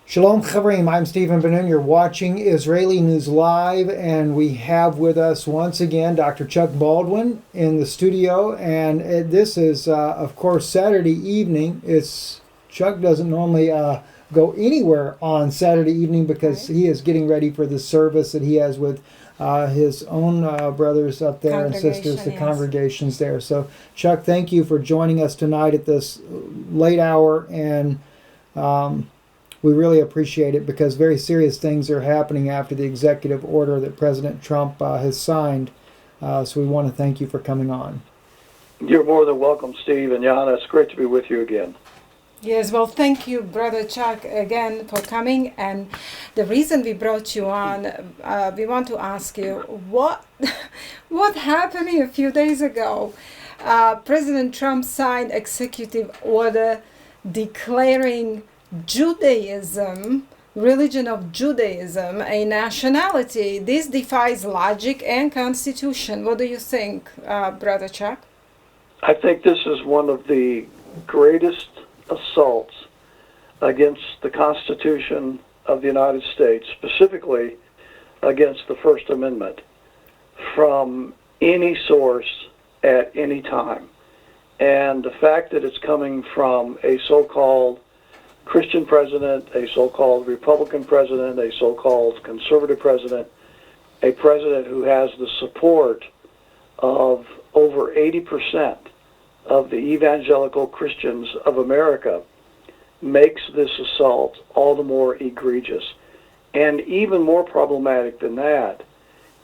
Shalom Chavrim, I'm Stephen Ben-Nun. You're watching Israeli News Live, and we have with us once again Dr. Chuck Baldwin in the studio. And this is, of course, Saturday evening. Chuck doesn't normally go anywhere on Saturday evening because he is getting ready for the service that he has with his own brothers up there and sisters, the congregations there. So, Chuck, thank you for joining us tonight at this late hour, and we really appreciate it because very serious things are happening after the executive order that President Trump has signed. So we want to thank you for coming on. You're more than welcome, Steve and Yana. It's great to be with you again. Yes, well, thank you, Brother Chuck, again for coming. And the reason we brought you on, we want to ask you what happened a few days ago. President Trump signed executive order declaring Judaism, religion of Judaism, a nationality. This defies logic and constitution. What do you think, Brother Chuck? I think this is one of the greatest assaults against the Constitution of the United States, specifically against the First Amendment, from any source at any time. And the fact that it's coming from a so-called Christian president, a so-called Republican president, a so-called conservative president, a president who has the support of over 80% of the evangelical Christians of America, makes this assault all the more egregious. And even more problematic than that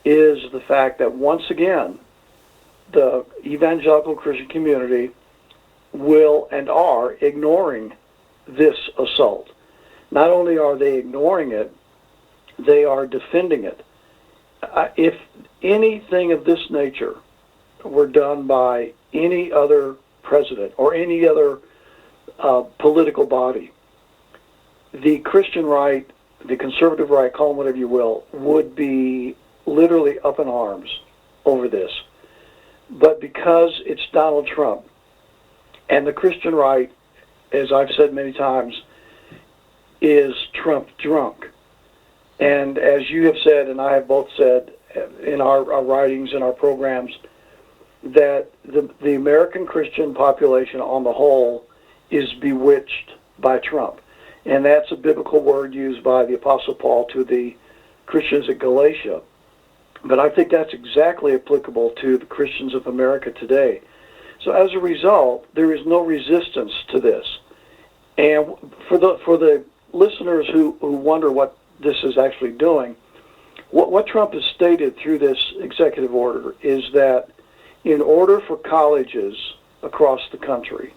is the fact that once again, the evangelical Christian community will and are ignoring this assault. Not only are they ignoring it, they are defending it. If anything of this nature were done by any other president or any other political body, the Christian right, the conservative right, call them whatever you will, would be literally up in arms over this. But because it's Donald Trump and the Christian right, as I've said many times, is Trump drunk. And as you have said, and I have both said in our writings and our programs, that the American Christian population on the whole is bewitched by Trump. And that's a biblical word used by the Apostle Paul to the Christians at Galatia. But I think that's exactly applicable to the Christians of America today. So as a result, there is no resistance to this. And for the listeners who wonder what this is actually doing, what Trump has stated through this executive order is that in order for colleges across the country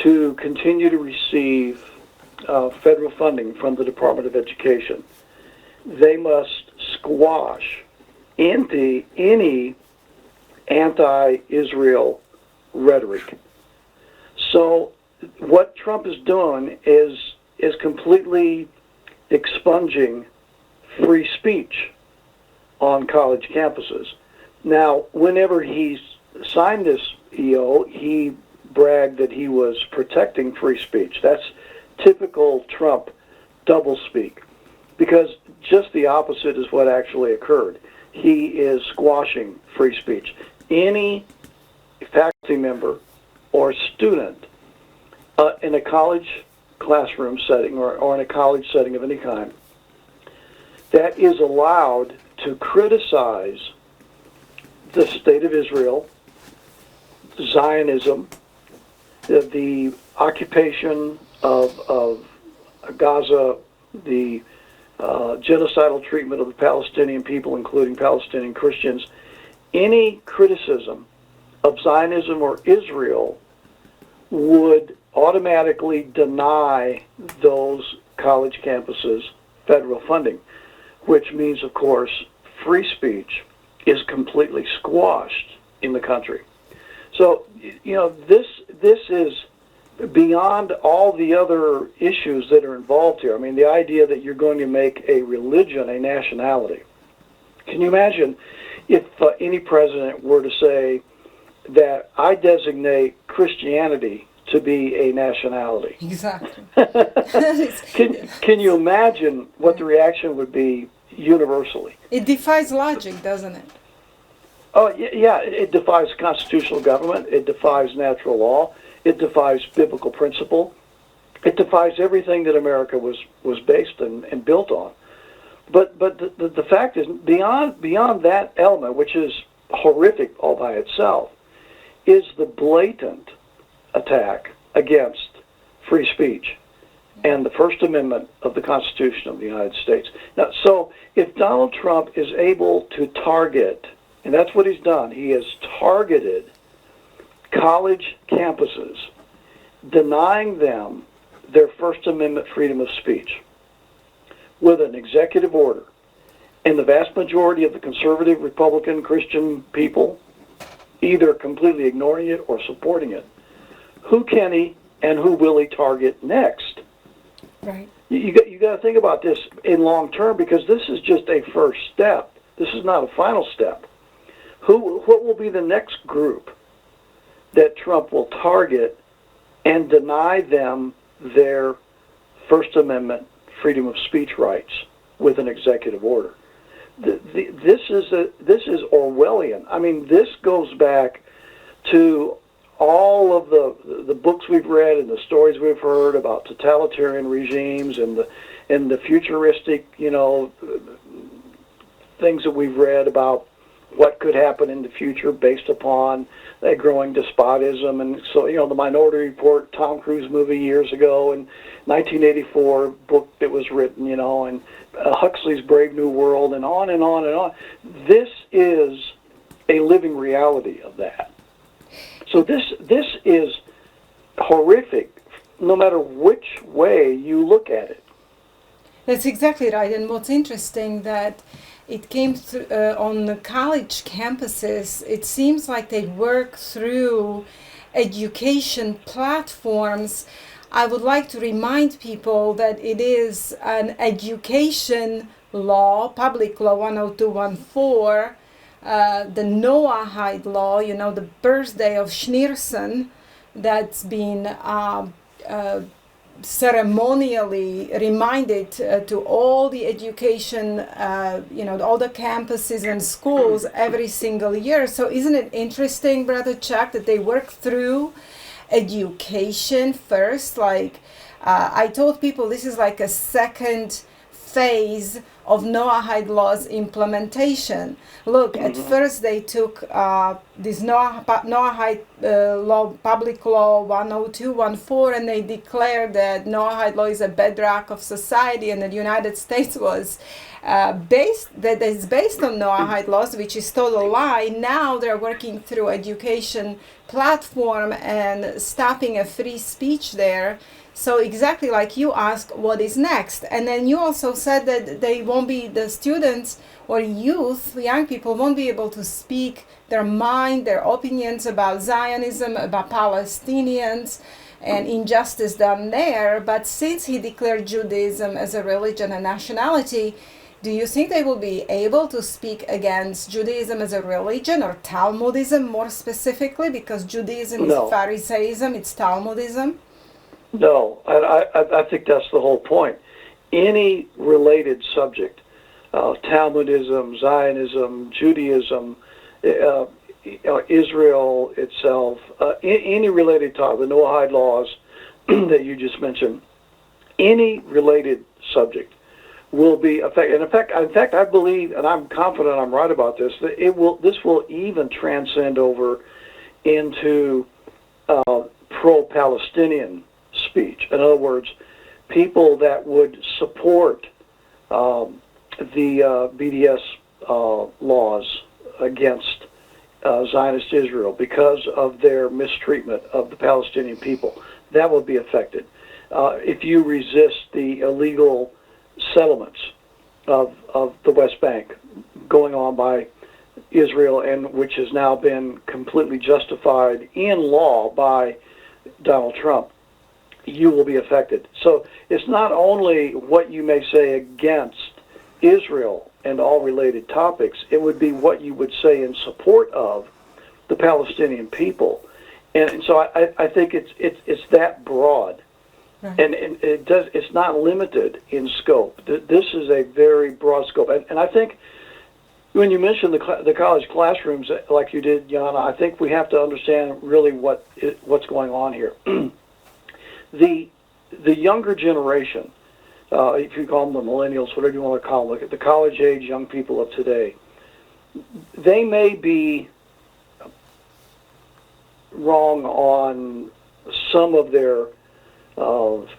to continue to receive federal funding from the Department of Education, they must squash any anti-Israel rhetoric. So what Trump is doing is completely expunging free speech on college campuses. Now, whenever he signed this EO, he bragged that he was protecting free speech. That's typical Trump doublespeak, because just the opposite is what actually occurred. He is squashing free speech. Any faculty member or student in a college classroom setting or in a college setting of any kind that is allowed to criticize the state of Israel, Zionism, the occupation of Gaza, the genocidal treatment of the Palestinian people, including Palestinian Christians, any criticism of Zionism or Israel would automatically deny those college campuses federal funding, which means, of course, free speech is completely squashed in the country. So, this is beyond all the other issues that are involved here. I mean, the idea that you're going to make a religion a nationality. Can you imagine if any president were to say that I designate Christianity to be a nationality. Exactly. Can you imagine what the reaction would be universally? It defies logic, doesn't it? Oh, yeah, it defies constitutional government. It defies natural law. It defies biblical principle. It defies everything that America was based and built on. But the fact is, beyond that element, which is horrific all by itself, is the blatant attack against free speech and the First Amendment of the Constitution of the United States. Now, so if Donald Trump is able to target, and that's what he's done, he has targeted college campuses, denying them their First Amendment freedom of speech with an executive order. And the vast majority of the conservative, Republican, Christian people either completely ignoring it or supporting it. Who can he and who will he target next? Right. You got to think about this in long term, because this is just a first step. This is not a final step. What will be the next group that Trump will target and deny them their First Amendment freedom of speech rights with an executive order? This is Orwellian. I mean, this goes back to all of the books we've read and the stories we've heard about totalitarian regimes and the futuristic, things that we've read about what could happen in the future based upon a growing despotism. And so, the Minority Report, Tom Cruise movie years ago, and 1984 book that was written, and Huxley's Brave New World, and on and on and on. This is a living reality of that. So this is horrific, no matter which way you look at it. That's exactly right. And what's interesting that it came on the college campuses. It seems like they work through education platforms. I would like to remind people that it is an education law, Public Law 10214, the Noahide law, the birthday of Schneerson, that's been ceremonially reminded to all the education, all the campuses and schools every single year. So isn't it interesting, Brother Chuck, that they work through education first? Like I told people, this is like a second phase of Noahide law's implementation. Look, at first they took this Noahide law, Public Law 10214, and they declared that Noahide law is a bedrock of society, and that the United States was based on Noahide laws, which is total lie. Now they're working through education platform and stopping a free speech there. So exactly like you asked, what is next? And then you also said that the students or youth, young people won't be able to speak their mind, their opinions about Zionism, about Palestinians and injustice done there. But since he declared Judaism as a religion and nationality, do you think they will be able to speak against Judaism as a religion, or Talmudism more specifically? Because Judaism is Pharisaism, it's Talmudism. No, I think that's the whole point. Any related subject, Talmudism, Zionism, Judaism, Israel itself, any related topic, the Noahide laws that you just mentioned, any related subject will be affected. In fact, I believe, and I'm confident I'm right about this, that this will even transcend over into pro-Palestinian speech. In other words, people that would support the BDS laws against Zionist Israel because of their mistreatment of the Palestinian people, that will be affected. If you resist the illegal settlements of the West Bank going on by Israel, and which has now been completely justified in law by Donald Trump, you will be affected. So it's not only what you may say against Israel and all related topics, it would be what you would say in support of the Palestinian people. And so I think it's that broad. Right. And it's not limited in scope. This is a very broad scope. And I think when you mentioned the college classrooms, like you did, Yana, I think we have to understand really what's going on here. The younger generation, if you call them the millennials, whatever you want to call them, the college-age young people of today, they may be wrong on some of their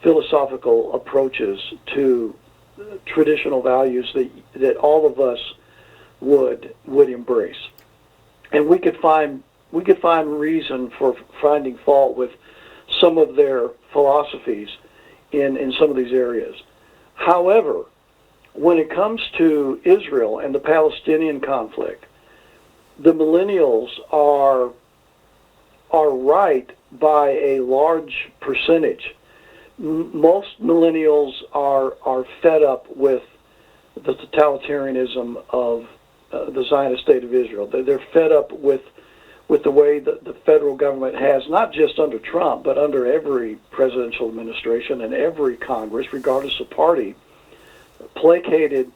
philosophical approaches to traditional values that all of us would embrace, and we could find reason for finding fault with some of their philosophies in some of these areas. However, when it comes to Israel and the Palestinian conflict, the millennials are right by a large percentage. Most millennials are fed up with the totalitarianism of the Zionist state of Israel. They're fed up with the way that the federal government has, not just under Trump, but under every presidential administration and every Congress, regardless of party, placated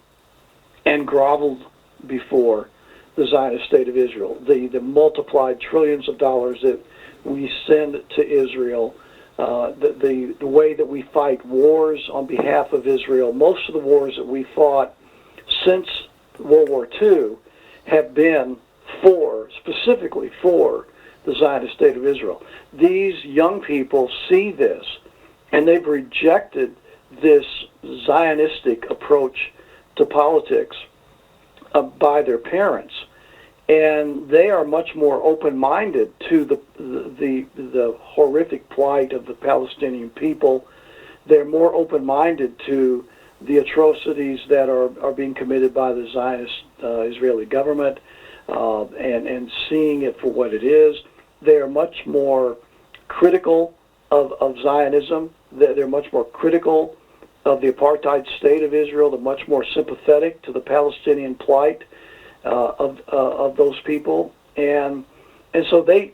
and groveled before the Zionist state of Israel. The multiplied trillions of dollars that we send to Israel, the way that we fight wars on behalf of Israel. Most of the wars that we fought since World War II have been specifically for the Zionist state of Israel. These young people see this, and they've rejected this Zionistic approach to politics by their parents, and they are much more open-minded to the horrific plight of the Palestinian people. They're more open-minded to the atrocities that are being committed by the Zionist Israeli government, and seeing it for what it is. They are much more critical of Zionism. They're much more critical of the apartheid state of Israel. They're much more sympathetic to the Palestinian plight of those people, and so they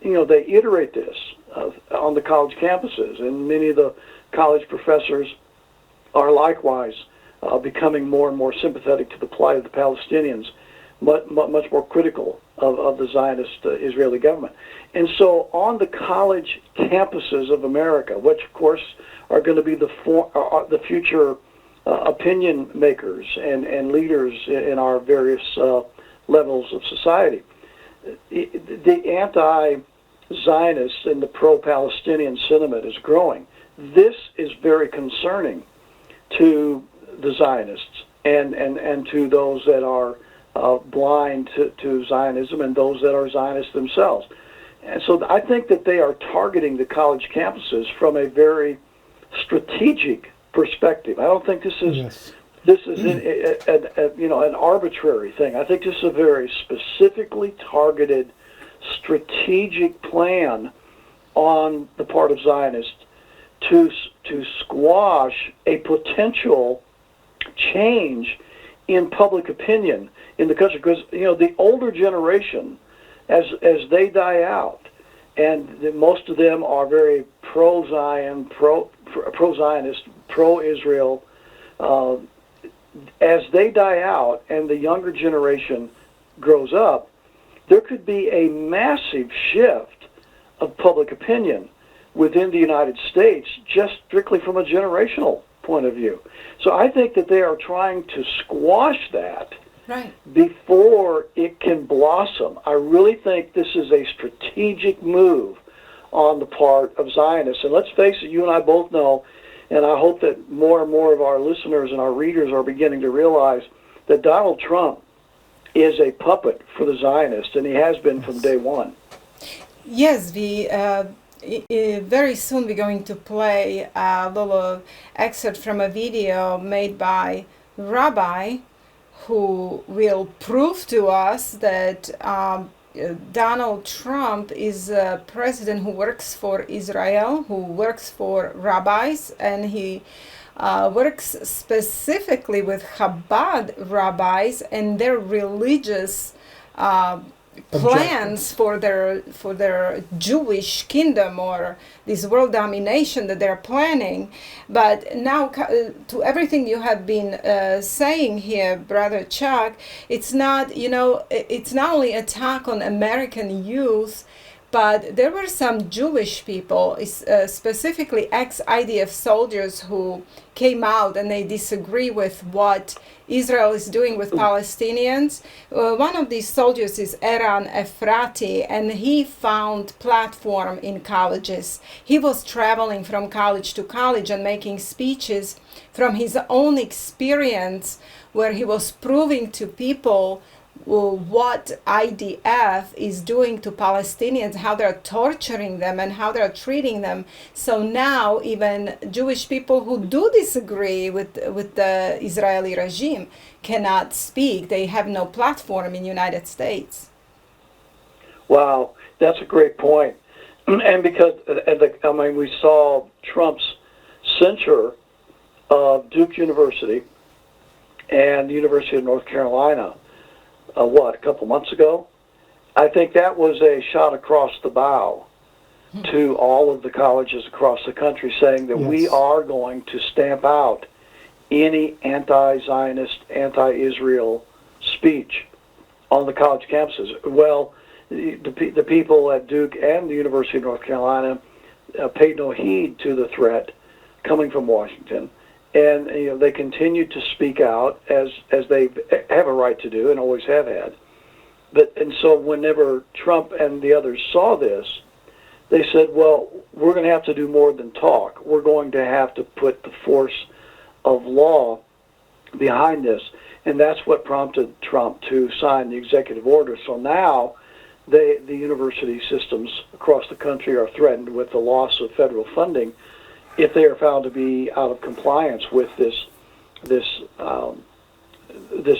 iterate this on the college campuses, and many of the college professors are likewise becoming more and more sympathetic to the plight of the Palestinians, much more critical of the Zionist Israeli government. And so on the college campuses of America, which of course are going to be the future opinion makers and leaders in our various levels of society, the anti-Zionist and the pro-Palestinian sentiment is growing. This is very concerning to the Zionists and to those that are blind to Zionism and those that are Zionists themselves. And so I think that they are targeting the college campuses from a very strategic perspective. I don't think this is an arbitrary thing. I think this is a very specifically targeted strategic plan on the part of Zionists to squash a potential change in public opinion in the country, because the older generation, as they die out, and most of them are very pro-Zion, pro-Zionist, pro-Israel. As they die out and the younger generation grows up, there could be a massive shift of public opinion within the United States, just strictly from a generational point of view. So I think that they are trying to squash that before it can blossom. I really think this is a strategic move on the part of Zionists. And let's face it, you and I both know, and I hope that more and more of our listeners and our readers are beginning to realize that Donald Trump is a puppet for the Zionists, and he has been from day one. Yes, we very soon we're going to play a little excerpt from a video made by Rabbi who will prove to us that Donald Trump is a president who works for Israel, who works for rabbis, and he works specifically with Chabad rabbis and their religious plans for their Jewish kingdom or this world domination that they're planning. But now, to everything you have been saying here, Brother Chuck, it's not it's not only attack on American youth, but there were some Jewish people, specifically ex-IDF soldiers, who came out and they disagree with what Israel is doing with Palestinians. One of these soldiers is Eran Efrati, and he found platform in colleges. He was traveling from college to college and making speeches from his own experience, where he was proving to people what IDF is doing to Palestinians, how they're torturing them and how they're treating them. So now even Jewish people who do disagree with the Israeli regime cannot speak. They have no platform in the United States. Wow, that's a great point. And because, we saw Trump's censure of Duke University and the University of North Carolina, a couple months ago? I think that was a shot across the bow to all of the colleges across the country, saying that we are going to stamp out any anti-Zionist, anti-Israel speech on the college campuses. Well, the people at Duke and the University of North Carolina paid no heed to the threat coming from Washington. And they continue to speak out as they have a right to do and always have had. And so whenever Trump and the others saw this, they said, well, we're going to have to do more than talk. We're going to have to put the force of law behind this. And that's what prompted Trump to sign the executive order. So now the university systems across the country are threatened with the loss of federal funding if they are found to be out of compliance with this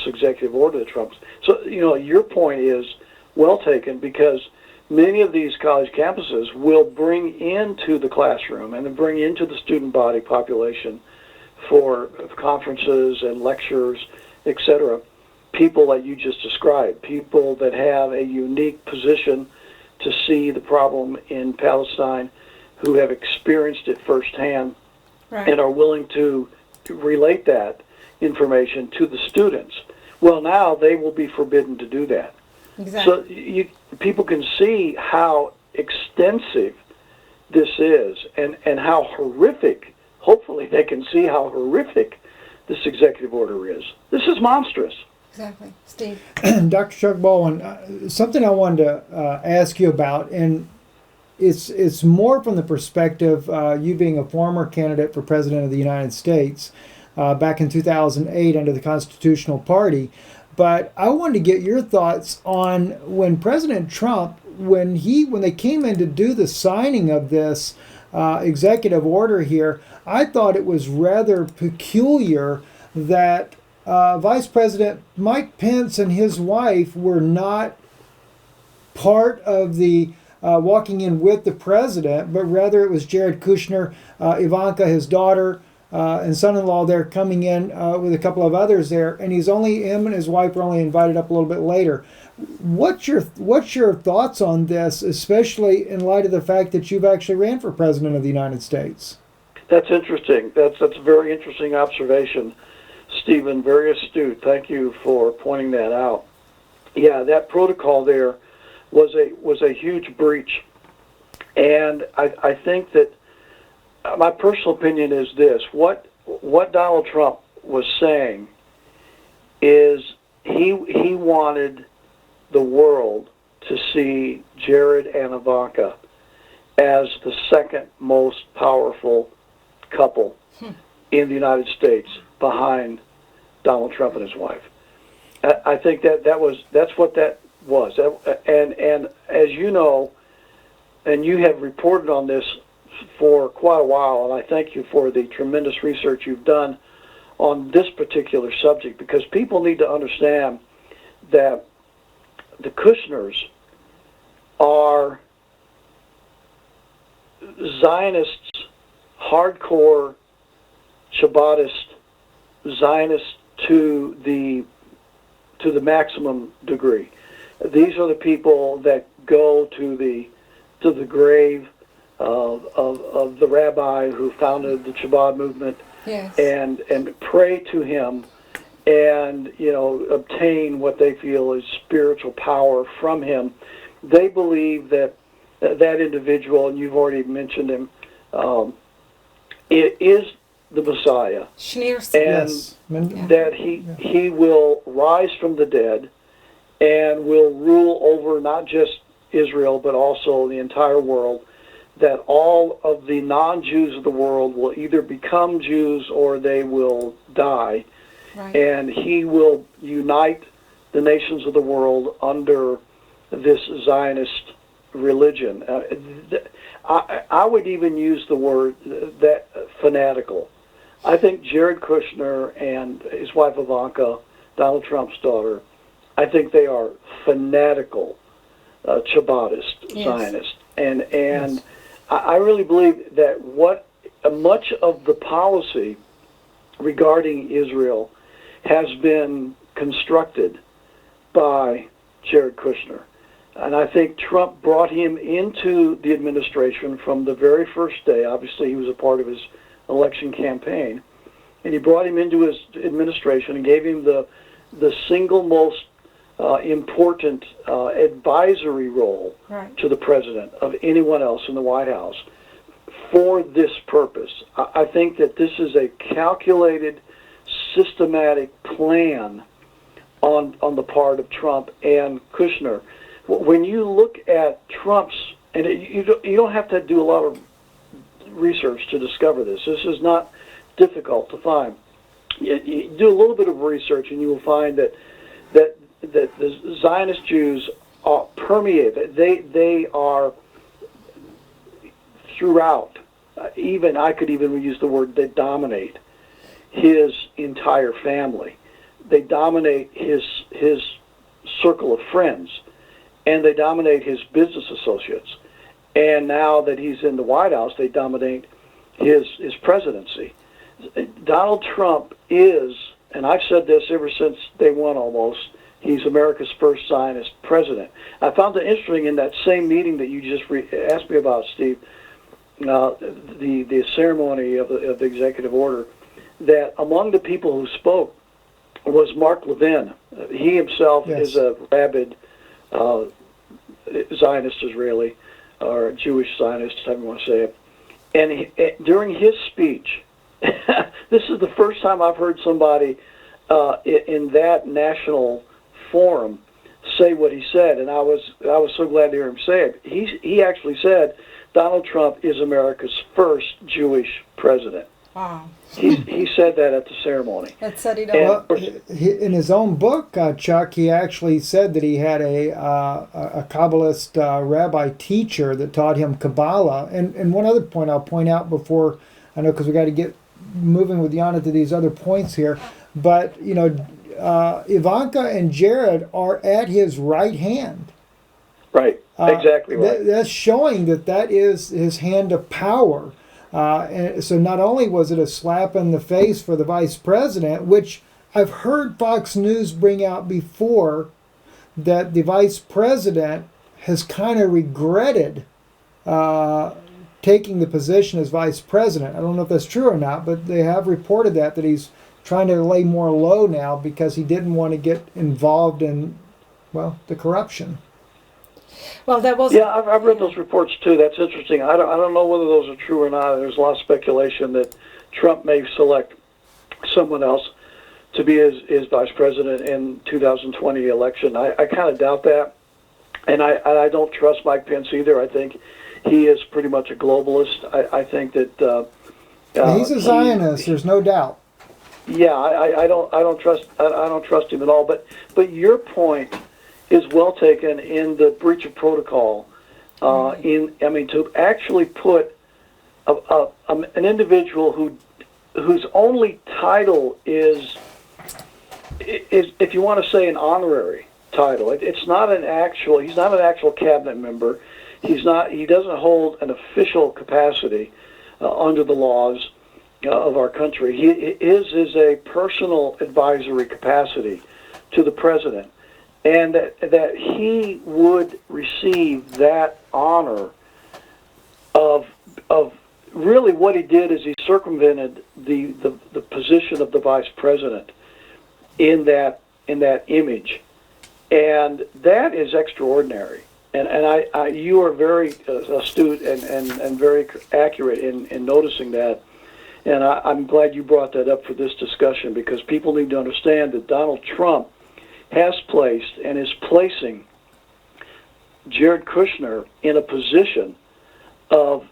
executive order that Trump's. So, your point is well taken, because many of these college campuses will bring into the classroom and then bring into the student body population for conferences and lectures, etc., people that you just described, people that have a unique position to see the problem in Palestine, who have experienced it firsthand, right, and are willing to relate that information to the students. Well, now they will be forbidden to do that. Exactly. So people can see how extensive this is and how horrific, hopefully they can see how horrific this executive order is. This is monstrous. Exactly. Steve. Dr. Chuck Baldwin, something I wanted to ask you about, and it's more from the perspective, you being a former candidate for President of the United States back in 2008 under the Constitutional Party. But I wanted to get your thoughts on when President Trump, when they came in to do the signing of this executive order here, I thought it was rather peculiar that Vice President Mike Pence and his wife were not part of the walking in with the president, but rather it was Jared Kushner, Ivanka, his daughter, and son-in-law there coming in with a couple of others there, and him and his wife were only invited up a little bit later. What's your thoughts on this, especially in light of the fact that you've actually ran for president of the United States? That's interesting. That's a very interesting observation, Stephen. Very astute. Thank you for pointing that out. Yeah, that protocol there was a huge breach, and I think that my personal opinion is this: what Donald Trump was saying is he wanted the world to see Jared and Ivanka as the second most powerful couple in the United States behind Donald Trump and his wife. I think that's what that was. And as you know, and you have reported on this for quite a while, and I thank you for the tremendous research you've done on this particular subject, because people need to understand that the Kushners are Zionists, hardcore Shabbatist Zionists to the maximum degree. These are the people that go to the grave of the rabbi who founded the Chabad movement, Yes. and pray to him, and obtain what they feel is spiritual power from him. They believe that individual, and you've already mentioned him, it is the Messiah, and Yes. that he will rise from the dead and will rule over not just Israel but also the entire world, that all of the non-Jews of the world will either become Jews or they will die. Right. And he will unite the nations of the world under this Zionist religion. I would even use the word that fanatical. I think Jared Kushner and his wife Ivanka, Donald Trump's daughter, I think they are fanatical Chabadist Zionists, and Yes. I really believe that much of the policy regarding Israel has been constructed by Jared Kushner. And I think Trump brought him into the administration from the very first day. Obviously, he was a part of his election campaign. And he brought him into his administration and gave him the single most important advisory role Right. to the president of anyone else in the White House for this purpose. I think that this is a calculated, systematic plan on the part of Trump and Kushner. When you look at Trump's, and you don't have to do a lot of research to discover this. This is not difficult to find. You do a little bit of research, and you will find that the Zionist Jews permeate. They are throughout. Even I could even use the word, they dominate his entire family. They dominate his circle of friends, and they dominate his business associates. And now that he's in the White House, they dominate his presidency. Donald Trump is, and I've said this ever since day one almost, he's America's first Zionist president. I found it interesting in that same meeting that you just asked me about, Steve, the ceremony of the executive order, that among the people who spoke was Mark Levin. He himself is a rabid Zionist Israeli, or Jewish Zionist, however you want to say it. And during his speech, this is the first time I've heard somebody in that national forum say what he said, and I was so glad to hear him say it. He actually said Donald Trump is America's first Jewish president. Wow. He said that at the ceremony. That said it all. Well, in his own book, Chuck, he actually said that he had a Kabbalist rabbi teacher that taught him Kabbalah. And one other point I'll point out before, I know because we got to get moving with Yana to these other points here, but Ivanka and Jared are at his right hand. Right, exactly right. That's showing that is his hand of power. And so not only was it a slap in the face for the vice president, which I've heard Fox News bring out before, that the vice president has kind of regretted taking the position as vice president. I don't know if that's true or not, but they have reported that he's trying to lay more low now because he didn't want to get involved in, the corruption. Well, that was. Yeah, I've read those reports too. That's interesting. I don't know whether those are true or not. There's a lot of speculation that Trump may select someone else to be his vice president in 2020 election. I kind of doubt that, and I don't trust Mike Pence either. I think he is pretty much a globalist. I think that he's a Zionist. There's no doubt. Yeah, I don't trust him at all. But your point is well taken in the breach of protocol. To actually put an individual whose only title is, if you want to say, an honorary title. It's not an actual. He's not an actual cabinet member. He doesn't hold an official capacity under the laws of our country. His is a personal advisory capacity to the president. and that he would receive that honor of really what he did is he circumvented the position of the vice president in that image, and that is extraordinary. And you are very astute and very accurate in noticing that. And I'm glad you brought that up for this discussion, because people need to understand that Donald Trump has placed and is placing Jared Kushner in a position of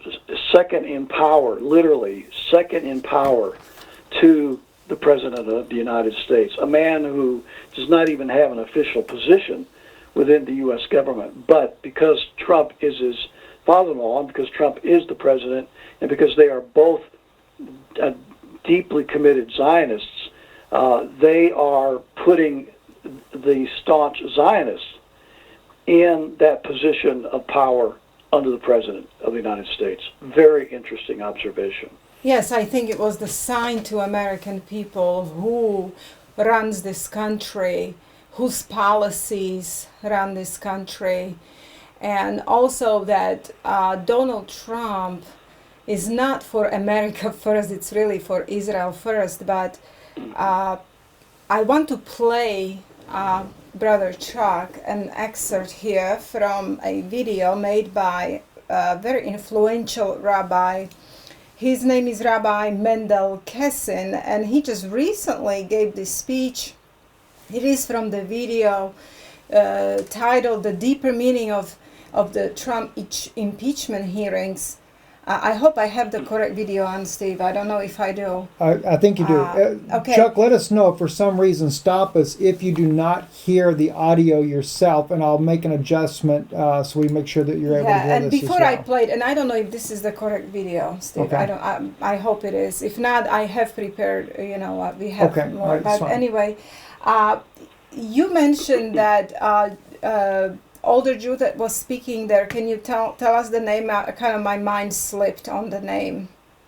second in power, literally second in power to the President of the United States, a man who does not even have an official position within the U.S. government. But because Trump is his father-in-law, and because Trump is the president, and because they are both deeply committed Zionists, they are putting the staunch Zionists in that position of power under the President of the United States. Very interesting observation. Yes, I think it was the sign to American people who runs this country, whose policies run this country, and also that Donald Trump is not for America first, it's really for Israel first. But I want to play, Brother Chuck, an excerpt here from a video made by a very influential rabbi. His name is Rabbi Mendel Kessin, and he just recently gave this speech. It is from the video titled "The Deeper Meaning of the Trump Impeachment Hearings." I hope I have the correct video on, Steve. I don't know if I do. I think you do. Okay. Chuck, let us know if for some reason, stop us if you do not hear the audio yourself, and I'll make an adjustment so we make sure that you're able to hear and this before as well. I played, and I don't know if this is the correct video, Steve. Okay. I hope it is. If not, I have prepared. We have Okay. more. All right, but fine. anyway, you mentioned that older Jew that was speaking there. Can you tell us the name? Kind of my mind slipped on the name.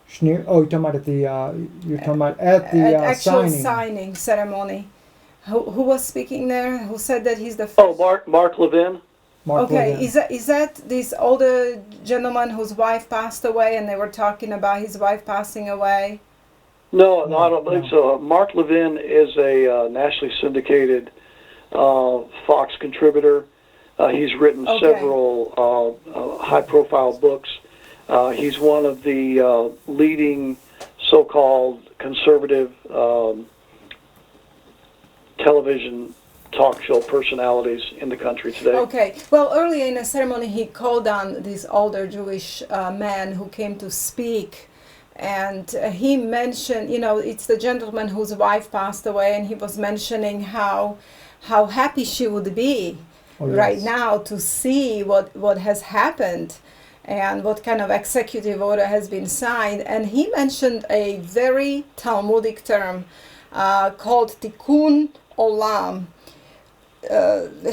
Schneer, you're talking about at the actual signing. signing ceremony. Who was speaking there? Who said that he's the first? Oh, Mark Levin. Mark Okay, Levin. is that this older gentleman whose wife passed away, and they were talking about his wife passing away? No, I don't believe so. Mark Levin is a nationally syndicated Fox contributor. He's written several high-profile books. He's one of the leading so-called conservative television talk show personalities in the country today. Okay. Well, earlier in the ceremony, he called on this older Jewish man who came to speak, and he mentioned, it's the gentleman whose wife passed away, and he was mentioning how happy she would be right now to see what has happened and what kind of executive order has been signed. And he mentioned a very Talmudic term called tikkun olam.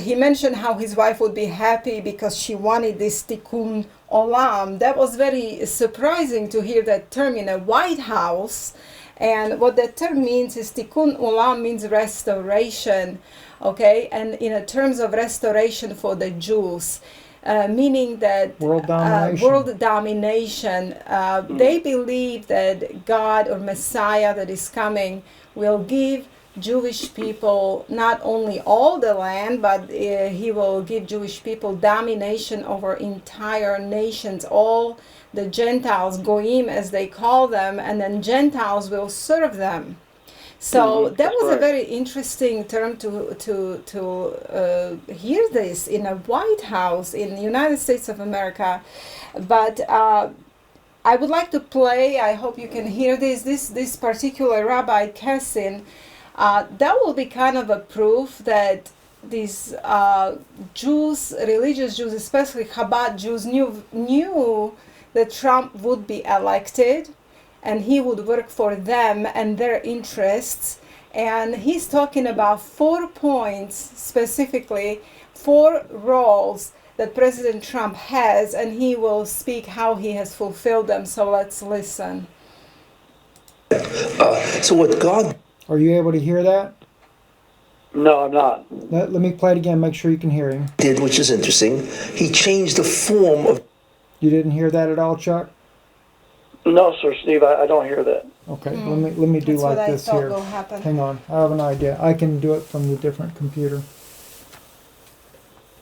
He mentioned how his wife would be happy because she wanted this tikkun olam. That was very surprising to hear that term in a White House. And what that term means is tikkun olam means restoration. Okay, and in terms of restoration for the Jews, meaning that World domination. They believe that God or Messiah that is coming will give Jewish people not only all the land, but he will give Jewish people domination over entire nations, all the Gentiles, goyim as they call them, and then Gentiles will serve them. So that was a very interesting term to hear this in a White House in the United States of America. But I would like to play, I hope you can hear this particular Rabbi Kessin. That will be kind of a proof that these Jews, religious Jews, especially Chabad Jews, knew that Trump would be elected, and he would work for them and their interests. And he's talking about 4 points, specifically 4 roles that President Trump has, and he will speak how he has fulfilled them. So let's listen. So what God... Are you able to hear that? No, I'm not. Let me play it again, make sure you can hear him. Did, which is interesting. He changed the form of. You didn't hear that at all, Chuck? No, sir, Steve, I don't hear that. Okay, let me do That's like what I this thought here. will happen. Hang on, I have an idea. I can do it from the different computer.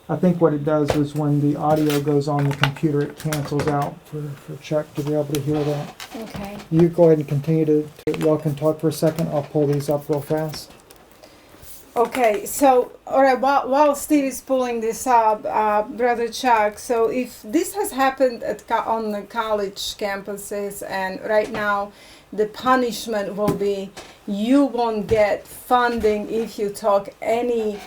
I think what it does is when the audio goes on the computer, it cancels out for Chuck to be able to hear that. Okay. You go ahead and continue to y'all can talk for a second. I'll pull these up real fast. Okay, so all right, while Steve is pulling this up, Brother Chuck, so if this has happened on the college campuses, and right now the punishment will be you won't get funding if you talk any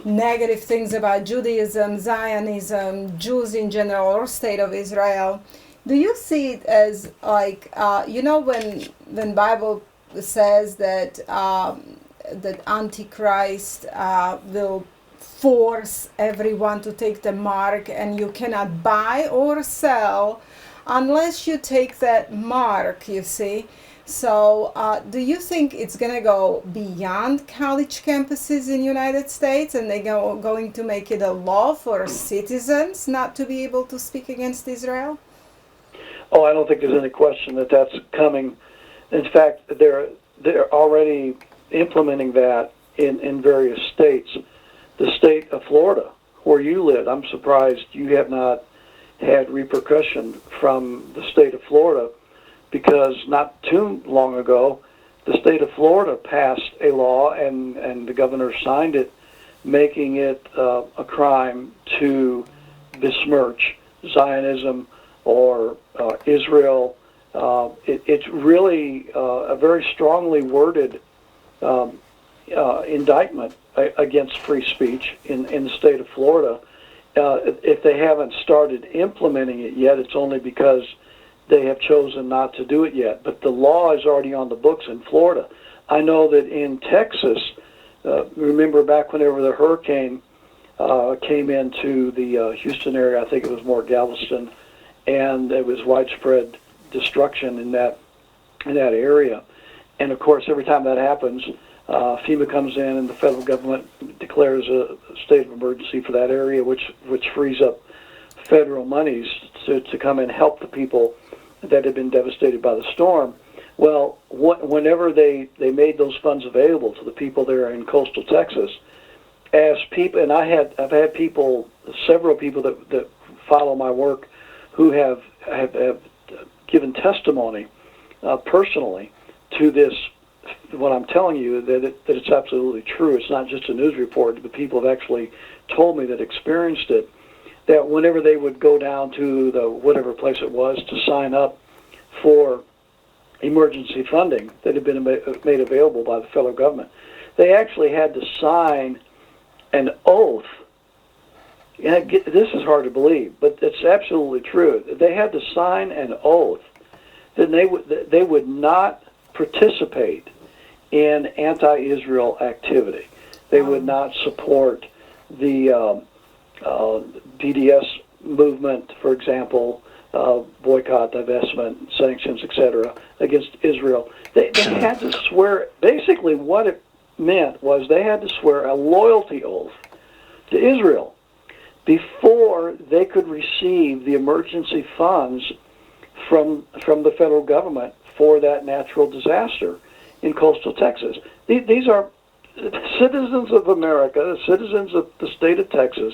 negative things about Judaism, Zionism, Jews in general, or State of Israel. Do you see it as like when Bible says that that Antichrist will force everyone to take the mark, and you cannot buy or sell unless you take that mark, you see? So do you think it's going to go beyond college campuses in the United States, and they're going to make it a law for citizens not to be able to speak against Israel? Oh, I don't think there's any question that that's coming. In fact, they're already implementing that in various states. The state of Florida, where you live, I'm surprised you have not had repercussion from the state of Florida, because not too long ago, the state of Florida passed a law, and the governor signed it, making it a crime to besmirch Zionism or Israel. It's really a very strongly worded indictment against free speech in the state of Florida. If they haven't started implementing it yet, it's only because they have chosen not to do it yet. But the law is already on the books in Florida. I know that in Texas, remember back whenever the hurricane came into the Houston area, I think it was more Galveston, and there was widespread destruction in that area. And of course, every time that happens, FEMA comes in and the federal government declares a state of emergency for that area, which frees up federal monies to come and help the people that have been devastated by the storm. Well, whenever they made those funds available to the people there in coastal Texas, as people, and I've had people, several people that follow my work, who have given testimony personally to this. What I'm telling you, that it's absolutely true. It's not just a news report, but people have actually told me that experienced it, that whenever they would go down to the whatever place it was to sign up for emergency funding that had been made available by the federal government, they actually had to sign an oath. This is hard to believe, but it's absolutely true. They had to sign an oath that they would not participate in anti-Israel activity. They would not support the BDS movement, for example, boycott, divestment, sanctions, etc., against Israel. They had to swear. Basically, what it meant was they had to swear a loyalty oath to Israel before they could receive the emergency funds from the federal government for that natural disaster in coastal Texas. These are citizens of America, citizens of the state of Texas,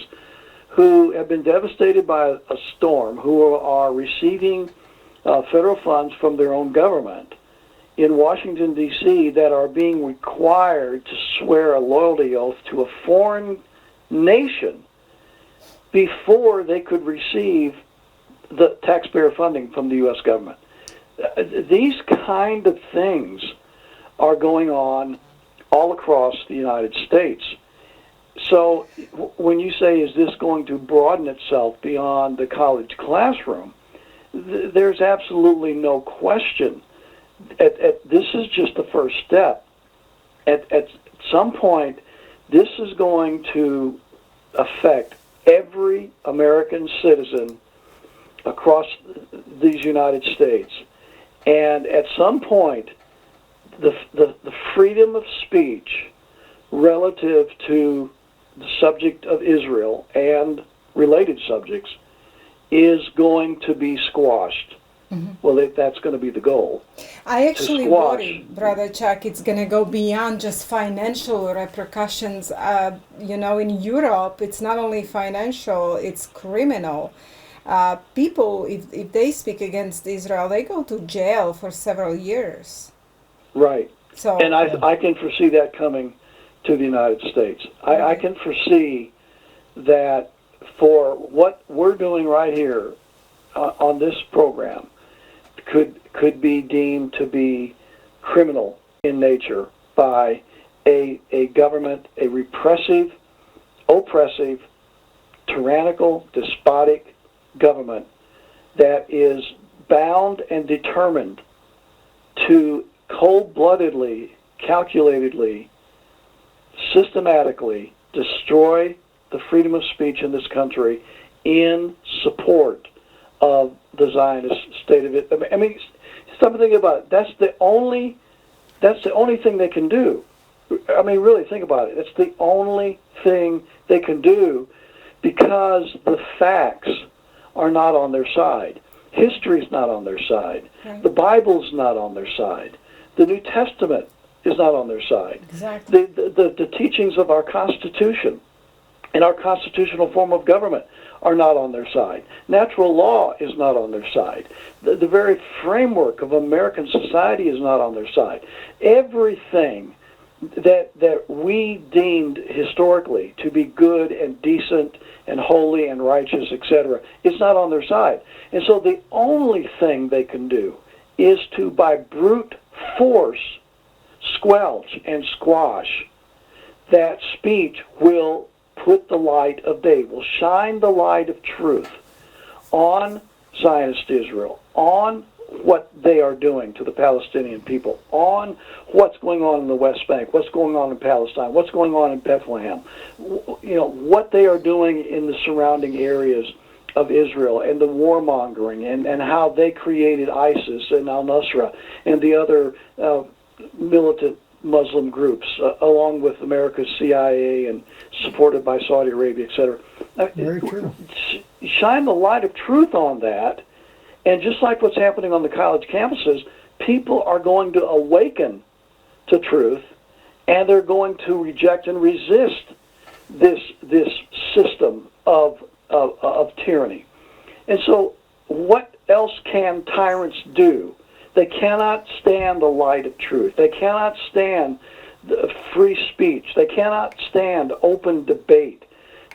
who have been devastated by a storm, who are receiving federal funds from their own government in Washington, D.C., that are being required to swear a loyalty oath to a foreign nation before they could receive the taxpayer funding from the U.S. government. These kind of things are going on all across the United States. So when you say, is this going to broaden itself beyond the college classroom, there's absolutely no question. This is just the first step. At some point, this is going to affect every American citizen across these United States. And at some point, the freedom of speech relative to the subject of Israel and related subjects is going to be squashed. Well, that's going to be the goal. I actually squash. worry, Brother Chuck, it's going to go beyond just financial repercussions. In Europe, it's not only financial, it's criminal. People, if they speak against Israel, they go to jail for several years. Right. So, And I can foresee that coming to the United States. I can foresee that for what we're doing right here on this program could be deemed to be criminal in nature by a government, a repressive, oppressive, tyrannical, despotic government that is bound and determined to cold-bloodedly, calculatedly, systematically destroy the freedom of speech in this country in support of the Zionist state of it. I mean, stop and think about it. That's the only thing they can do. I mean, really think about it. It's the only thing they can do because the facts are not on their side. History's not on their side. Right. The Bible's not on their side. The New Testament is not on their side. exactly. The teachings of our Constitution and our constitutional form of government are not on their side. Natural law is not on their side. The very framework of American society is not on their side. Everything that we deemed historically to be good and decent and holy and righteous, etc., is not on their side. And so the only thing they can do is to, by brute force, squelch and squash that speech will put the light of day, will shine the light of truth on Zionist Israel, on what they are doing to the Palestinian people, on what's going on in the West Bank, what's going on in Palestine, what's going on in Bethlehem, what they are doing in the surrounding areas of Israel, and the warmongering, and how they created ISIS and al-Nusra and the other militant Muslim groups, along with America's CIA and supported by Saudi Arabia, etc. Very true. Shine the light of truth on that, and just like what's happening on the college campuses, people are going to awaken to truth, and they're going to reject and resist this system of tyranny. And so, what else can tyrants do? They cannot stand the light of truth. They cannot stand the free speech. They cannot stand open debate.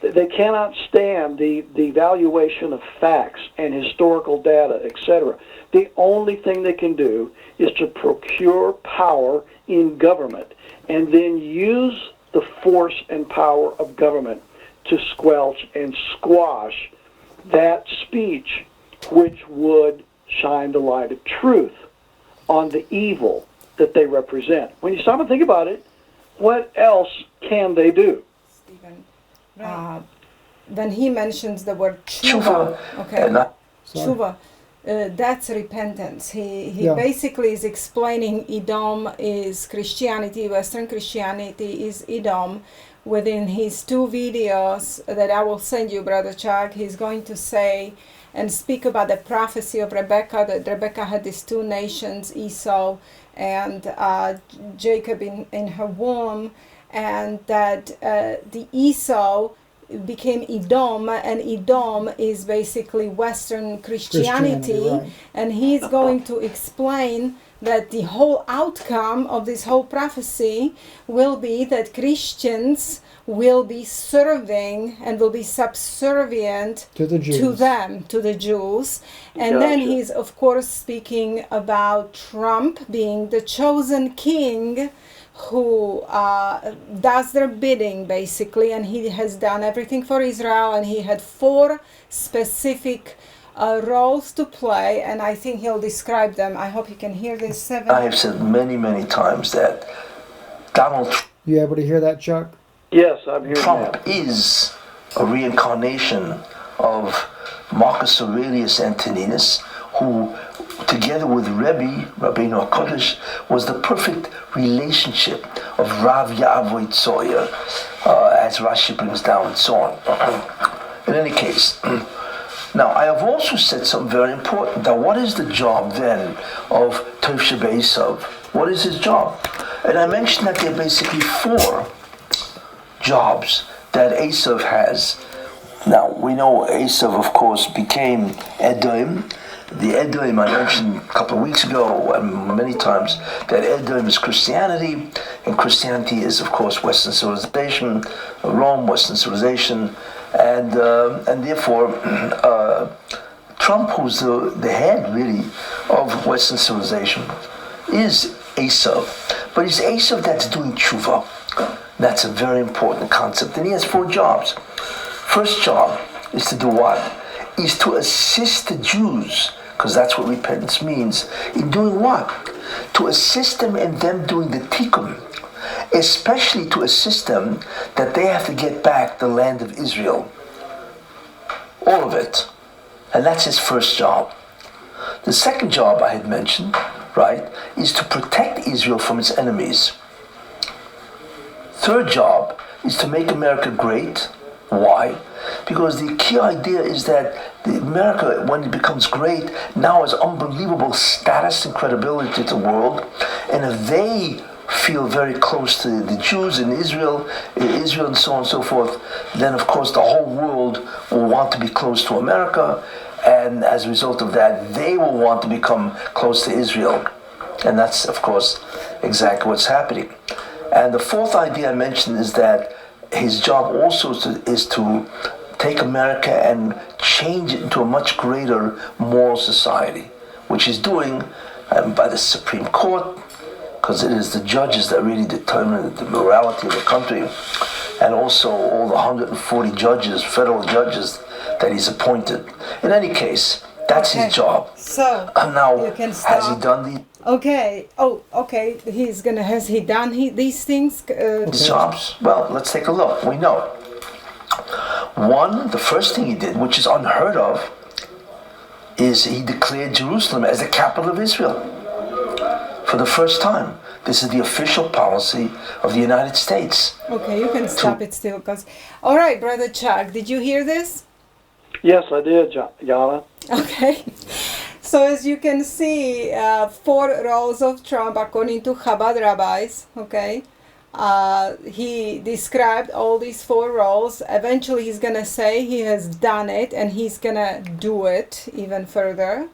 They cannot stand the evaluation of facts and historical data, etc. The only thing they can do is to procure power in government and then use the force and power of government to squelch and squash that speech which would shine the light of truth on the evil that they represent. When you stop and think about it, what else can they do? Stephen, when he mentions the word tshuva, okay, tshuva, that's repentance. He basically is explaining Edom is Christianity, Western Christianity is Edom. Within his 2 videos that I will send you, Brother Chuck, he's going to say and speak about the prophecy of Rebecca, that Rebecca had these 2 nations, Esau and Jacob in her womb, and that the Esau became Edom, and Edom is basically Western Christianity, right. And he's going to explain that the whole outcome of this whole prophecy will be that Christians will be serving and will be subservient to the Jews. to the Jews. And Gotcha. then he's, of course, speaking about Trump being the chosen king who does their bidding, basically, and he has done everything for Israel, and he had 4 specific roles to play, and I think he'll describe them. I hope you can hear this. 7. I have said many, many times that Donald You able to hear that, Chuck? Yes, I'm hearing Trump that. is a reincarnation of Marcus Aurelius Antoninus, who, together with Rabbeinu HaKodesh, was the perfect relationship of Rav Yaavoi Tzoyer, as Rashi brings down and so on. In any case, now I have also said something very important. Now, what is the job then of Tov Shebei Esav? What is his job? And I mentioned that there are basically 4 jobs that Esav has. Now, we know Esav, of course, became Edom. The Edom, I mentioned a couple of weeks ago, and many times, that Edom is Christianity, and Christianity is, of course, Western civilization, Rome, Western civilization, and therefore, Trump, who's the head, really, of Western civilization, is Esav. But it's Esav that's doing tshuva. That's a very important concept, and he has 4 jobs. First job is to do what? Is to assist the Jews, because that's what repentance means, in doing what? To assist them in them doing the tikkun, especially to assist them that they have to get back the land of Israel. All of it. And that's his first job. The second job I had mentioned, right, is to protect Israel from its enemies. Third job is to make America great. Why? Because the key idea is that America, when it becomes great, now has unbelievable status and credibility to the world. And if they feel very close to the Jews in Israel and so on and so forth, then of course the whole world will want to be close to America. And as a result of that, they will want to become close to Israel. And that's, of course, exactly what's happening. And the fourth idea I mentioned is that his job also is to take America and change it into a much greater moral society, which he's doing by the Supreme Court, because it is the judges that really determine the morality of the country, and also all the 140 judges, federal judges, that he's appointed. In any case, that's his job. So now, you can stop. has he done the Okay. Oh, okay. Has he done these things? jobs? Well, let's take a look. We know. One, the first thing he did, which is unheard of, is he declared Jerusalem as the capital of Israel for the first time. This is the official policy of the United States. Okay, you can stop it still. All right, Brother Chuck, did you hear this? Yes, I did, Yana. Okay. So as you can see, 4 roles of Trump, according to Chabad rabbis, okay, he described all these 4 roles. Eventually he's going to say he has done it, and he's going to do it even further.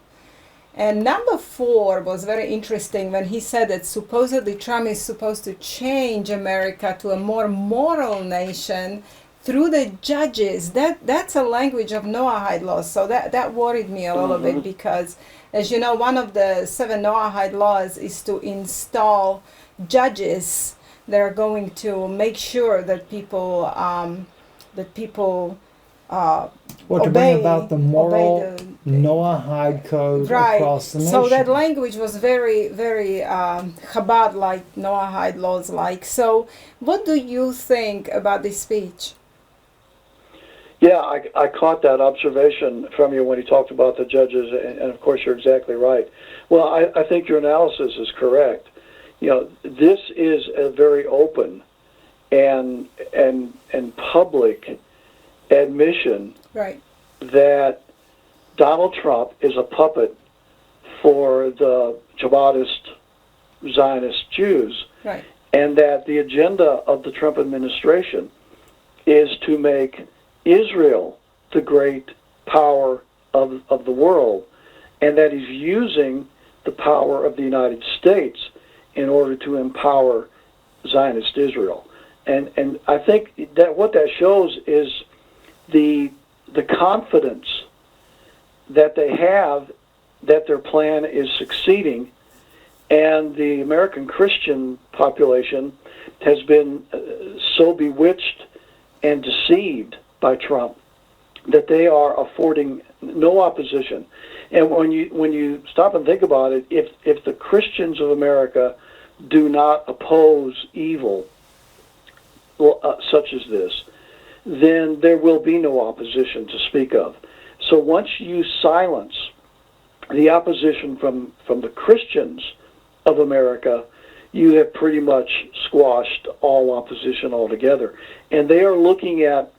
And number 4 was very interesting when he said that supposedly Trump is supposed to change America to a more moral nation through the judges. That's a language of Noahide laws. So that worried me a little bit, because, as you know, one of the 7 Noahide laws is to install judges that are going to make sure that people to bring about the moral Noahide code across the nation. So that language was very, very Chabad-like, Noahide laws-like. So what do you think about this speech? Yeah, I caught that observation from you when you talked about the judges, and of course you're exactly right. Well, I think your analysis is correct. You know, this is a very open and public admission that Donald Trump is a puppet for the Jihadist Zionist Jews, and that the agenda of the Trump administration is to make Israel the great power of the world, and that he's using the power of the United States in order to empower Zionist Israel. And I think that what that shows is the confidence that they have that their plan is succeeding, and the American Christian population has been so bewitched and deceived by Trump that they are affording no opposition. And when you stop and think about it, if the Christians of America do not oppose evil such as this, then there will be no opposition to speak of. So once you silence the opposition from the Christians of America, you have pretty much squashed all opposition altogether. And they are looking at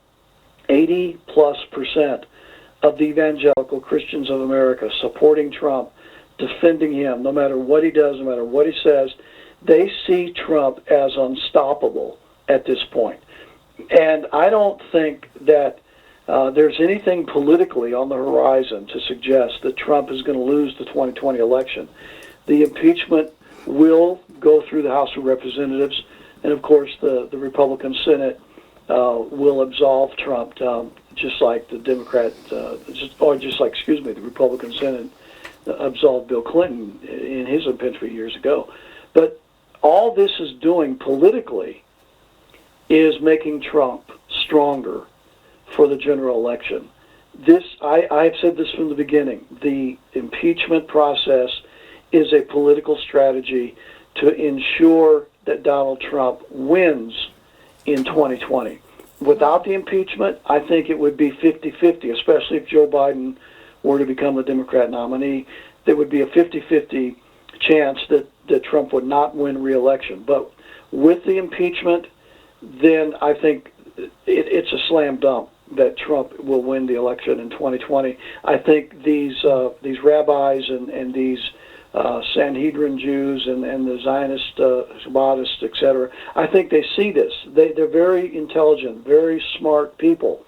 80+% of the evangelical Christians of America supporting Trump, defending him, no matter what he does, no matter what he says. They see Trump as unstoppable at this point. And I don't think that there's anything politically on the horizon to suggest that Trump is going to lose the 2020 election. The impeachment will go through the House of Representatives, and of course the Republican Senate will absolve Trump, just like the the Republican Senate absolved Bill Clinton in his impeachment years ago. But all this is doing politically is making Trump stronger for the general election. I've said this from the beginning. The impeachment process is a political strategy to ensure that Donald Trump wins in 2020. Without the impeachment, I think it would be 50-50, especially if Joe Biden were to become the Democrat nominee. There would be a 50-50 chance that Trump would not win re-election. But with the impeachment, then I think it's a slam dunk that Trump will win the election in 2020. I think these rabbis and these Sanhedrin Jews and the Zionist Habbatists, etc., I think they see this. They're very intelligent, very smart people.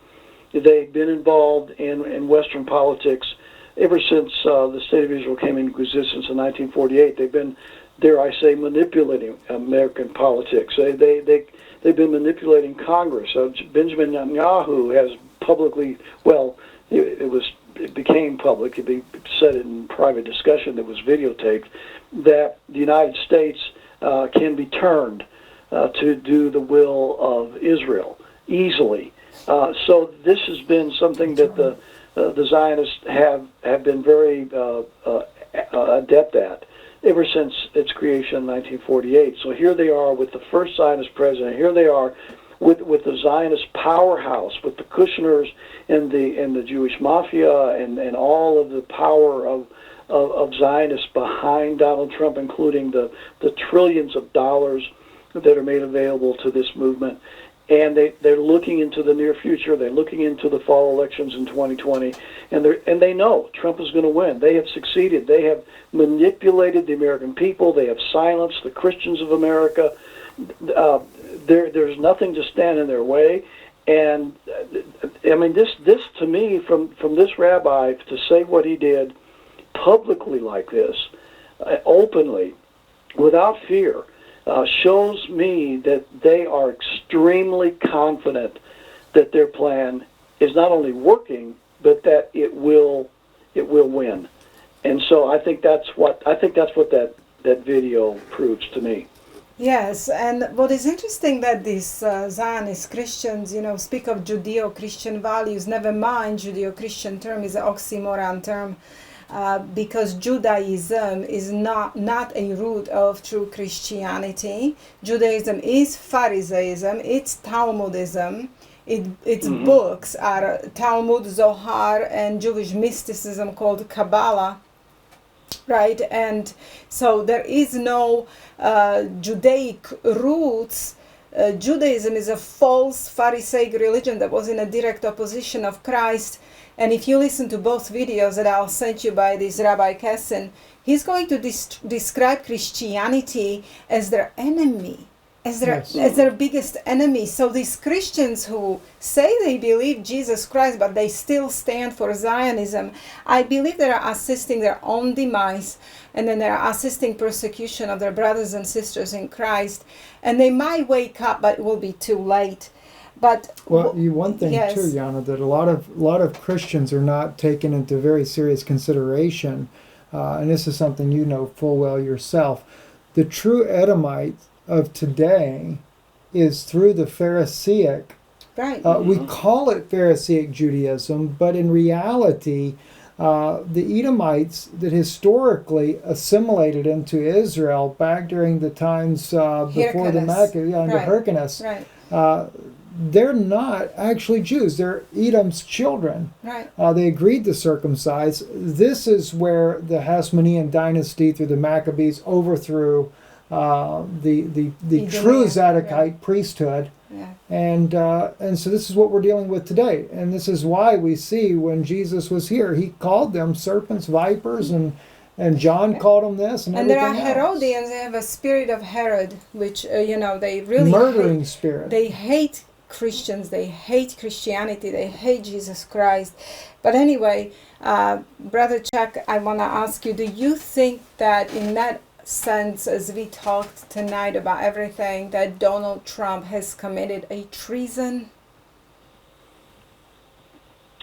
They've been involved in Western politics ever since the State of Israel came into existence in 1948. They've been, dare I say, manipulating American politics. They've been manipulating Congress. Benjamin Netanyahu has publicly, well, it became public. It said in private discussion that was videotaped that the United States can be turned to do the will of Israel easily. So this has been something that the Zionists have been very adept at ever since its creation in 1948. So here they are with the first Zionist president. Here they are with the Zionist powerhouse, with the Kushners and the Jewish mafia and all of the power of Zionists behind Donald Trump, including the trillions of dollars that are made available to this movement. And they're looking into the near future. They're looking into the fall elections in 2020, and they know Trump is going to win. They have succeeded. They have manipulated the American people. They have silenced the Christians of America. There's nothing to stand in their way. And I mean, this to me, from this rabbi to say what he did publicly like this, openly, without fear, shows me that they are extremely confident that their plan is not only working, but that it will win. And so I think that's what that video proves to me. Yes, and what is interesting that these Zionist Christians, speak of Judeo-Christian values. Never mind, Judeo-Christian term is an oxymoron term. Because Judaism is not a root of true Christianity. Judaism is Pharisaism, it's Talmudism. Its books are Talmud, Zohar, and Jewish mysticism called Kabbalah, right? And so there is no Judaic roots. Judaism is a false Pharisaic religion that was in a direct opposition of Christ. And if you listen to both videos that I'll send you by this Rabbi Kessin, he's going to describe Christianity as their enemy, as their biggest enemy. So these Christians who say they believe Jesus Christ, but they still stand for Zionism, I believe they are assisting their own demise, and then they're assisting persecution of their brothers and sisters in Christ. And they might wake up, but it will be too late. But one thing yes. too, Yana, that a lot of Christians are not taken into very serious consideration, and this is something you know full well yourself. The true Edomite of today is through the Pharisaic. Right. We call it Pharisaic Judaism, but in reality, the Edomites that historically assimilated into Israel back during the times before the Mecca, under Hyrcanus. Right. they're not actually Jews. They're Edom's children. Right. They agreed to circumcise. This is where the Hasmonean dynasty through the Maccabees overthrew the true Zadokite priesthood. Yeah. And so this is what we're dealing with today. And this is why we see when Jesus was here, he called them serpents, vipers, and John called them this and there are everything else. Herodians. They have a spirit of Herod, which they really murdering spirit. They hate Christians. They hate Christianity. They hate Jesus Christ. But anyway, Brother Chuck, I want to ask you: do you think that in that sense, as we talked tonight about everything, that Donald Trump has committed a treason?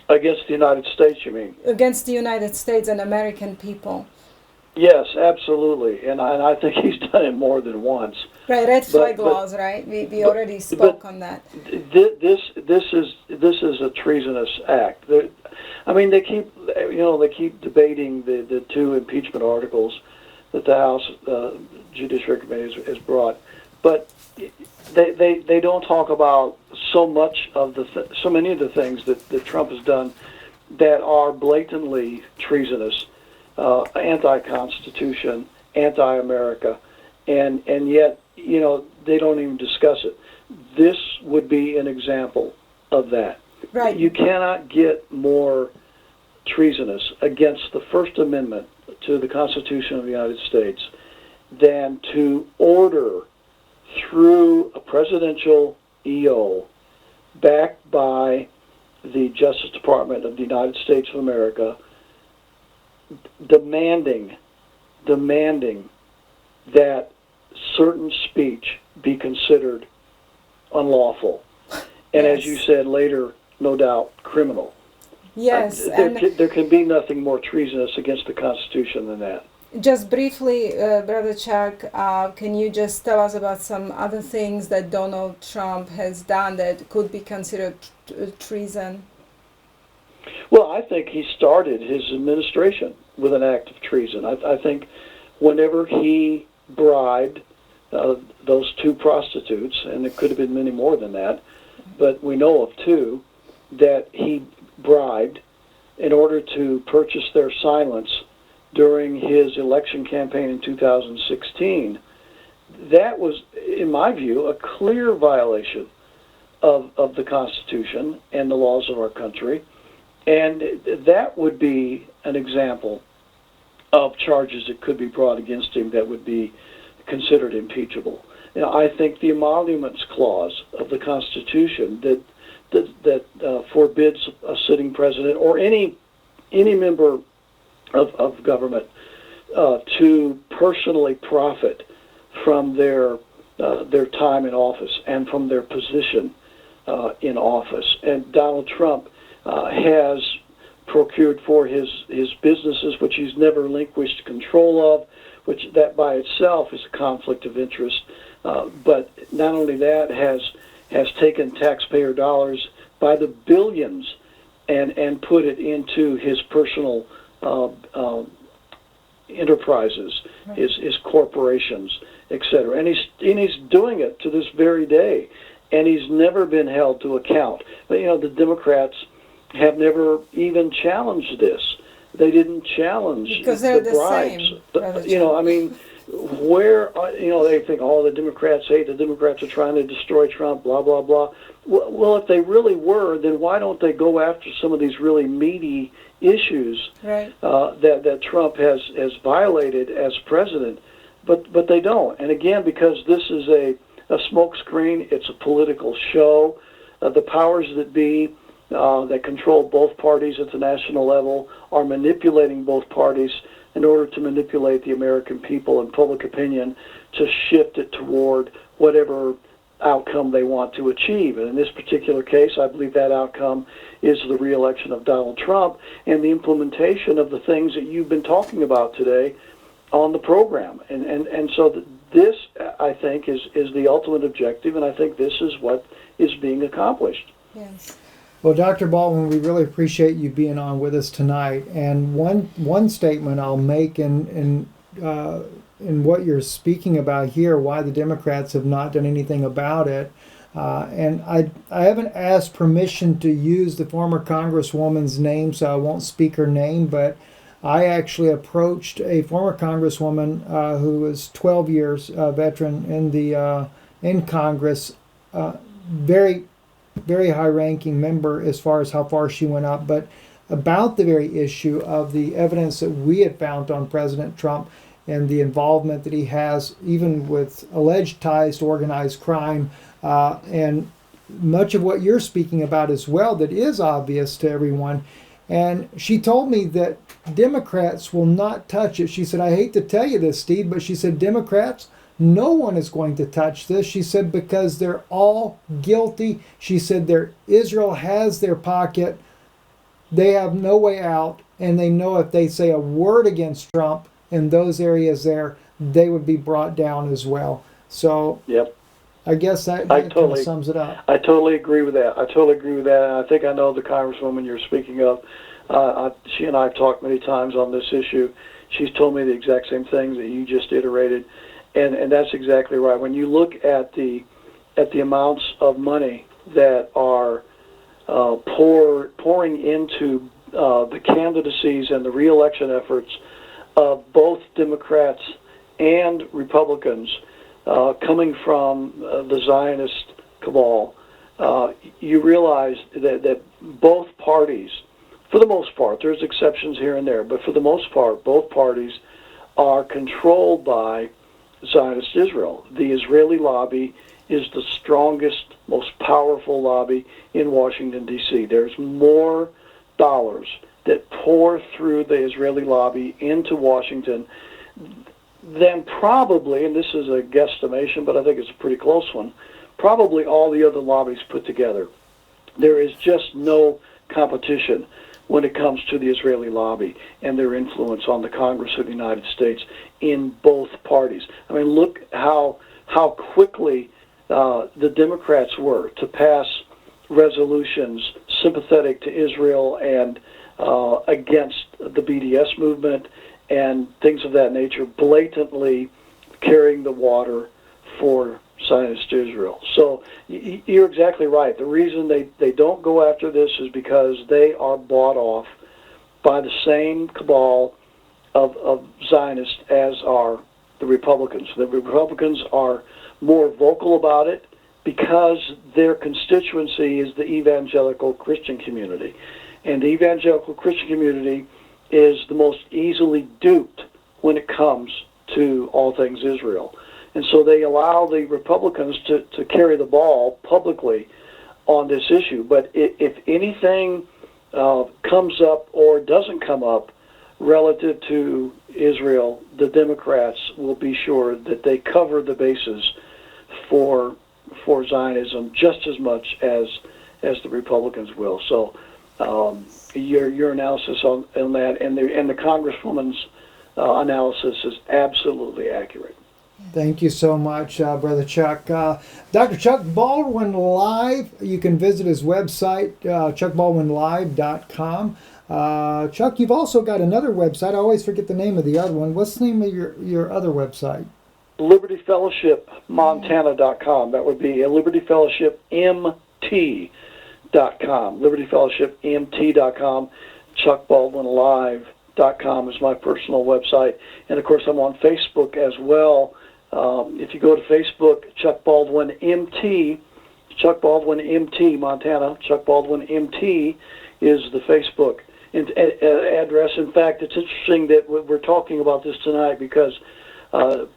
Against the United States, you mean? Against the United States and American people. Yes, absolutely, and I think he's done it more than once. Right, red flag laws, right? We already spoke on that. This is a treasonous act. They keep debating the two impeachment articles that the House Judiciary Committee has brought, but they don't talk about so many of the things that Trump has done that are blatantly treasonous. Anti-Constitution, anti-America, and yet, they don't even discuss it. This would be an example of that. Right. You cannot get more treasonous against the First Amendment to the Constitution of the United States than to order through a presidential EO backed by the Justice Department of the United States of America demanding that certain speech be considered unlawful, and yes. as you said later, no doubt, criminal. Yes, there can be nothing more treasonous against the Constitution than that. Just briefly, Brother Chuck, can you just tell us about some other things that Donald Trump has done that could be considered treason? Well, I think he started his administration with an act of treason. I think whenever he bribed those two prostitutes, and it could have been many more than that, but we know of two, that he bribed in order to purchase their silence during his election campaign in 2016, that was, in my view, a clear violation of the Constitution and the laws of our country. And that would be an example of charges that could be brought against him that would be considered impeachable. I think the emoluments clause of the Constitution that forbids a sitting president or any member of government to personally profit from their time in office and from their position in office. And Donald Trump has procured for his businesses, which he's never relinquished control of, which that by itself is a conflict of interest. But not only that, has taken taxpayer dollars by the billions and put it into his personal enterprises, his corporations, etc. And he's doing it to this very day, and he's never been held to account. But the Democrats have never even challenged this. They didn't challenge because they're the same. bribes. Where they think, the Democrats hate, the Democrats are trying to destroy Trump, blah blah blah. Well, if they really were, then why don't they go after some of these really meaty issues that Trump has violated as president? But they don't. And again, because this is a smokescreen, it's a political show. The powers that be that control both parties at the national level are manipulating both parties in order to manipulate the American people and public opinion to shift it toward whatever outcome they want to achieve. And in this particular case, I believe that outcome is the re-election of Donald Trump and the implementation of the things that you've been talking about today on the program. And so this, I think, is the ultimate objective, and I think this is what is being accomplished. Yes. Well, Dr. Baldwin, we really appreciate you being on with us tonight. And one statement I'll make in what you're speaking about here, why the Democrats have not done anything about it. And I haven't asked permission to use the former Congresswoman's name, so I won't speak her name, but I actually approached a former Congresswoman who was 12 years veteran in Congress, very, very high-ranking member as far as how far she went up, but about the very issue of the evidence that we had found on President Trump and the involvement that he has, even with alleged ties to organized crime, and much of what you're speaking about as well that is obvious to everyone. And she told me that Democrats will not touch it. She said, I hate to tell you this, Steve, but she said, Democrats, no one is going to touch this. She said, because they're all guilty. She said, Israel has their pocket. They have no way out. And they know if they say a word against Trump in those areas there, they would be brought down as well. So Yep. I guess that kind of sums it up. I totally agree with that. And I think I know the Congresswoman you're speaking of. She and I have talked many times on this issue. She's told me the exact same things that you just iterated, and that's exactly right. When you look at the amounts of money that are pouring into the candidacies and the reelection efforts of both Democrats and Republicans, coming from the Zionist cabal, you realize that both parties, for the most part, there's exceptions here and there, but for the most part, both parties are controlled by Zionist Israel. The Israeli lobby is the strongest, most powerful lobby in Washington, D.C. There's more dollars that pour through the Israeli lobby into Washington than probably, and this is a guesstimation, but I think it's a pretty close one, probably all the other lobbies put together. There is just no competition when it comes to the Israeli lobby and their influence on the Congress of the United States in both parties. I mean, look how quickly the Democrats were to pass resolutions sympathetic to Israel and against the BDS movement and things of that nature, blatantly carrying the water for Zionist Israel. So you're exactly right. The reason they don't go after this is because they are bought off by the same cabal of Zionists as are the Republicans. The Republicans are more vocal about it because their constituency is the evangelical Christian community. And the evangelical Christian community is the most easily duped when it comes to all things Israel. And so they allow the Republicans to carry the ball publicly on this issue. But if anything comes up or doesn't come up relative to Israel, the Democrats will be sure that they cover the bases for Zionism just as much as the Republicans will. So your analysis on that and the Congresswoman's analysis is absolutely accurate. Thank you so much, Brother Chuck. Dr. Chuck Baldwin Live, you can visit his website, chuckbaldwinlive.com. Chuck, you've also got another website. I always forget the name of the other one. What's the name of your other website? LibertyFellowshipMontana.com. That would be LibertyFellowshipMT.com. LibertyFellowshipMT.com. ChuckBaldwinLive.com is my personal website. And, of course, I'm on Facebook as well. If you go to Facebook, Chuck Baldwin MT, Chuck Baldwin MT, Montana, Chuck Baldwin MT is the Facebook address. In fact, it's interesting that we're talking about this tonight because I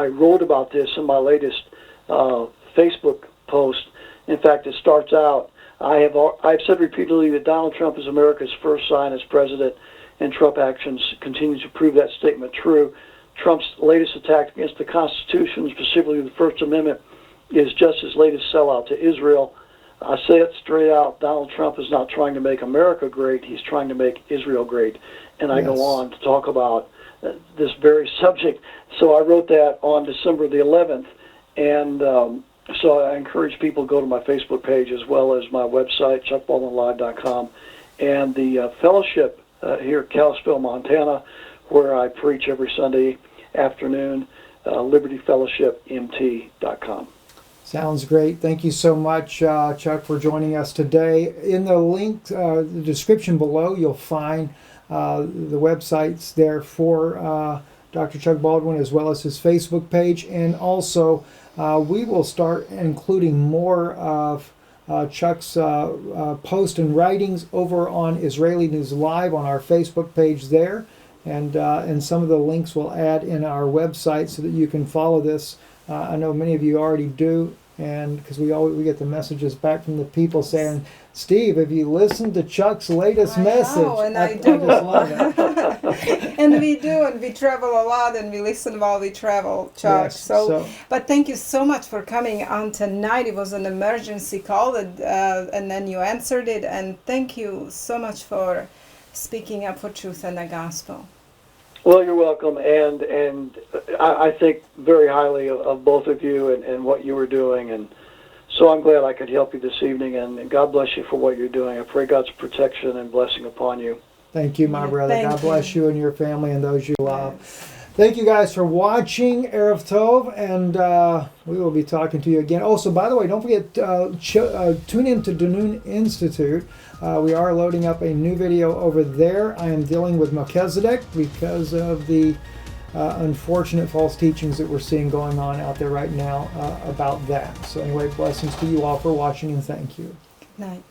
wrote about this in my latest Facebook post. In fact, it starts out, I've said repeatedly that Donald Trump is America's first Zionist president, and Trump actions continue to prove that statement true. Trump's latest attack against the Constitution, specifically the First Amendment, is just his latest sellout to Israel. I say it straight out, Donald Trump is not trying to make America great, he's trying to make Israel great. And I go on to talk about this very subject. So I wrote that on December the 11th, and so I encourage people to go to my Facebook page as well as my website, chuckbaldwinlive.com, and the fellowship here at Kalispell, Montana, where I preach every Sunday afternoon, LibertyFellowshipMT.com. Sounds great. Thank you so much, Chuck, for joining us today. In the link, the description below, you'll find the websites there for Dr. Chuck Baldwin, as well as his Facebook page. And also, we will start including more of Chuck's posts and writings over on Israeli News Live on our Facebook page there. And some of the links we'll add in our website so that you can follow this. I know many of you already do, and because we get the messages back from the people saying, "Steve, have you listened to Chuck's latest message?" Know, and I do. I just love it. And we do, and we travel a lot, and we listen while we travel, Chuck. Yes, But thank you so much for coming on tonight. It was an emergency call, and then you answered it, and thank you so much for speaking up for truth and the gospel. Well, you're welcome, and I think very highly of both of you and what you were doing, and so I'm glad I could help you this evening, and God bless you for what you're doing. I pray God's protection and blessing upon you. Thank you, my brother. Thank God bless you and your family and those you love. Thank you guys for watching Erev Tov, and we will be talking to you again. Also, by the way, don't forget, tune in to Danun Institute. We are loading up a new video over there. I am dealing with Melchizedek because of the unfortunate false teachings that we're seeing going on out there right now about that. So anyway, blessings to you all for watching, and thank you. Good night.